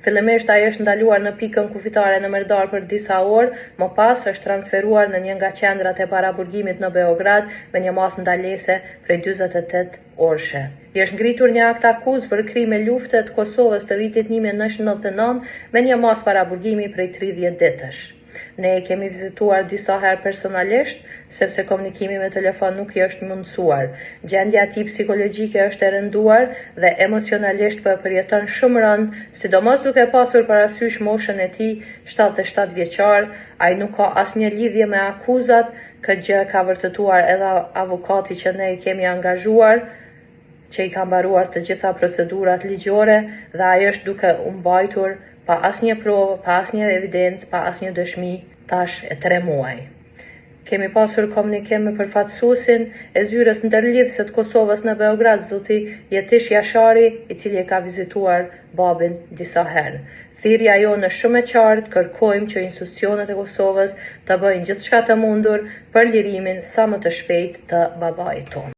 Fillimisht ai është ndaluar në pikën kufitare në Merdar për disa orë, më pas është transferuar në një nga qendrat e paraburgimit në Beograd me një masë ndalese prej 48 orëshe. I është ngritur një akt akuzë për krime lufte të Kosovës të vitit 1999 me një masë paraburgimi prej 30 ditësh. Ne e kemi vizituar disa herë personalisht, sepse komunikimi me telefon nuk i është mundësuar. Gjendja e tij psikologjike është e rënduar dhe emocionalisht po e përjeton shumë rënd, sidomos duke pasur parasysh moshën e tij 77 vjeçar. Ai nuk ka asnjë lidhje me akuzat, këtë gjë ka vërtetuar edhe avokati që ne i kemi angazhuar, që i ka mbaruar të gjitha procedurat ligjore dhe ai është duke u mbajtur pa asnjë provë, pa asnjë evidencë, pa asnjë dëshmi tash e 3 muaj. Kemi pasur komunikim me përfaqësuesin e zyrës ndërlidhëse të Kosovës në Beograd, zoti Jetish Jashari, i cili e ka vizituar babin disa herë. Thirrja jonë është shumë e qartë, kërkojmë që institucionet e Kosovës të bëjnë gjithçka të mundur për lirimin sa më të shpejtë të babait tonë.